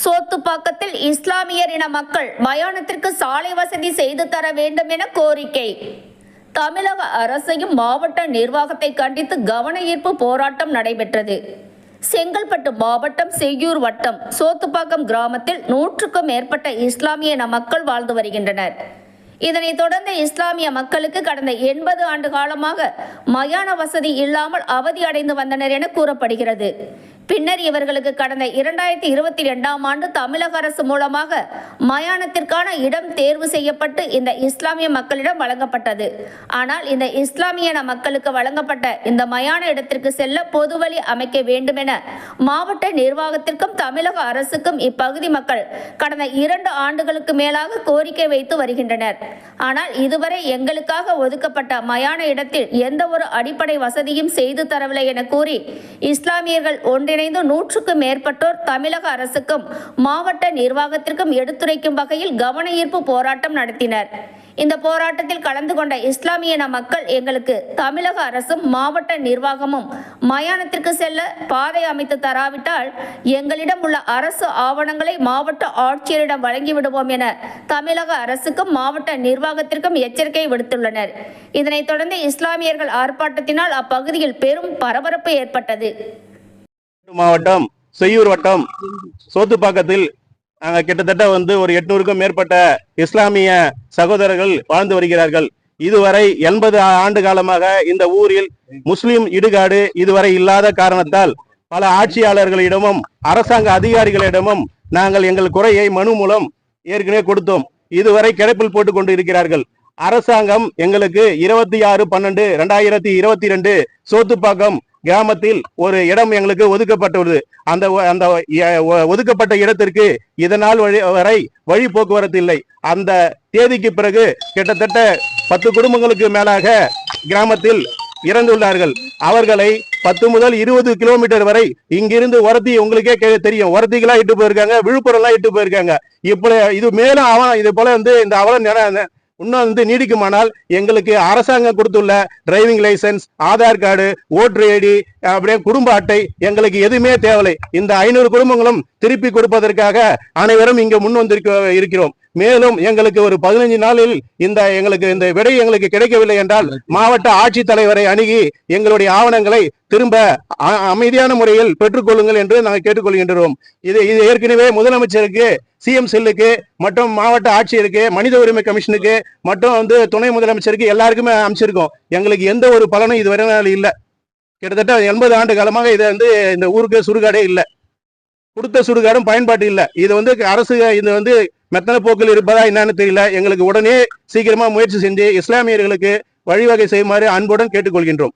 சோத்துப்பாக்கத்தில் இஸ்லாமியர் இன மக்கள் மயானத்திற்கு சாலை வசதி செய்து தர வேண்டும் என கோரிக்கை. தமிழக அரசையும் மாவட்ட நிர்வாகத்தை கண்டித்து கவன ஈர்ப்பு போராட்டம் நடைபெற்றது. செங்கல்பட்டு மாவட்டம் செய்யூர் வட்டம் சோத்துப்பாக்கம் கிராமத்தில் 100க்கும் மேற்பட்ட இஸ்லாமிய இன மக்கள் வாழ்ந்து வருகின்றனர். இதனைத் தொடர்ந்து இஸ்லாமிய மக்களுக்கு கடந்த 80 ஆண்டு காலமாக மயான வசதி இல்லாமல் அவதி அடைந்து வந்தனர் என கூறப்படுகிறது. பின்னர் இவர்களுக்கு கடந்த 2022ஆம் ஆண்டு தமிழக அரசு மூலமாக மயானத்திற்கான இடம் தேர்வு செய்யப்பட்டு இந்த இஸ்லாமிய மக்களிடம் வழங்கப்பட்டது. ஆனால் இந்த இஸ்லாமிய மக்களுக்கு வழங்கப்பட்ட இந்த மயான இடத்திற்கு செல்ல பொதுவழி அமைக்க வேண்டும் என மாவட்ட நிர்வாகத்திற்கும் தமிழக அரசுக்கும் இப்பகுதி மக்கள் கடந்த 2 ஆண்டுகளுக்கு மேலாக கோரிக்கை வைத்து வருகின்றனர். ஆனால் இதுவரை எங்களுக்காக ஒதுக்கப்பட்ட மயான இடத்தில் எந்த ஒரு அடிப்படை வசதியும் செய்து தரவில்லை என கூறி இஸ்லாமியர்கள் ஒன்றிணைந்து 100க்கும் மேற்பட்டோர் தமிழக அரசுக்கும் மாவட்ட நிர்வாகத்திற்கும் எடுத்துரைக்கும் வகையில் கவன ஈர்ப்பு போராட்டம் நடத்தினர். இந்த போராட்டத்தில் கலந்து கொண்ட இஸ்லாமிய மக்கள் எங்களுக்கு தமிழக அரசும் மாவட்ட நிர்வாகமும் மயானத்திற்கு செல்ல பாதை அமைத்து தராவிட்டால் எங்களிடம் உள்ள அரசு ஆவணங்களை மாவட்ட ஆட்சியரிடம் வழங்கிவிடுவோம் என தமிழக அரசுக்கும் மாவட்ட நிர்வாகத்திற்கும் எச்சரிக்கை விடுத்துள்ளனர். இதனைத் தொடர்ந்து இஸ்லாமியர்கள் ஆர்ப்பாட்டத்தினால் அப்பகுதியில் பெரும் பரபரப்பு ஏற்பட்டது. மாவட்டம் செய்யூர் வட்டம் சோத்துப்பாக்கத்தில் கிட்டத்தட்ட ஒரு 800க்கும் மேற்பட்ட இஸ்லாமிய சகோதரர்கள் வாழ்ந்து வருகிறார்கள். இதுவரை 80 ஆண்டு காலமாக இந்த ஊரில் முஸ்லிம் இடுகாடு இதுவரை இல்லாத காரணத்தால் பல ஆட்சியாளர்களிடமும் அரசாங்க அதிகாரிகளிடமும் நாங்கள் எங்கள் குறையை மனு மூலம் ஏற்கனவே கொடுத்தோம். இதுவரை கிடப்பில் போட்டுக் கொண்டு இருக்கிறார்கள். அரசாங்கம் எங்களுக்கு 26/12/2022 சோத்துப்பாக்கம் கிராமத்தில் ஒரு இடம் எங்களுக்கு ஒதுக்கப்பட்டுள்ளது. அந்த ஒதுக்கப்பட்ட இடத்திற்கு இதனால் வரை வழி போக்குவரத்து இல்லை. அந்த தேதிக்கு பிறகு கிட்டத்தட்ட 10 குடும்பங்களுக்கு மேலாக கிராமத்தில் இறந்துள்ளார்கள். அவர்களை 10 முதல் 20 கிலோமீட்டர் வரை இங்கிருந்து ஒரத்தி, உங்களுக்கே தெரியும், ஒரத்திகளா இட்டு போயிருக்காங்க, விழுப்புரம் எல்லாம் இட்டு போயிருக்காங்க. இப்ப இது மேலும் இது போல இந்த அவலம் இன்னும் நீடிக்குமானால் எங்களுக்கு அரசாங்கம் கொடுத்துள்ள driving license, Aadhaar card, voter ID, அப்படியே குடும்ப அட்டை எங்களுக்கு எதுவுமே தேவையில்லை. இந்த 500 குடும்பங்களும் திருப்பி கொடுப்பதற்காக அனைவரும் இங்க முன் வந்து இருக்கிறோம். மேலும் எங்களுக்கு ஒரு 15 நாளில் எங்களுக்கு இந்த விடை எங்களுக்கு கிடைக்கவில்லை என்றால் மாவட்ட ஆட்சித்தலைவரை அணுகி எங்களுடைய ஆவணங்களை திரும்ப அமைதியான முறையில் பெற்றுக்கொள்ளுங்கள் என்று நாங்கள் கேட்டுக்கொள்கின்றோம். இது ஏற்கனவே முதலமைச்சருக்கு, சிஎம் செல்லுக்கு மற்றும் மாவட்ட ஆட்சியருக்கு, மனித உரிமை கமிஷனுக்கு மற்றும் துணை முதலமைச்சருக்கு எல்லாருக்குமே அமைச்சிருக்கோம். எங்களுக்கு எந்த ஒரு பலனும் இதுவரை இல்லை. கிட்டத்தட்ட 80 ஆண்டு காலமாக இது இந்த ஊருக்கு சுடுகாடே இல்லை. கொடுத்த சுடுகாடும் பயன்பாட்டு இல்லை. இது அரசு மெத்தன போக்கில் இருப்பதா என்னன்னு தெரியல. எங்களுக்கு உடனே சீக்கிரமா முயற்சி செஞ்சு இஸ்லாமியர்களுக்கு வழிவகை செய்யுமாறு அன்புடன் கேட்டுக்கொள்கின்றோம்.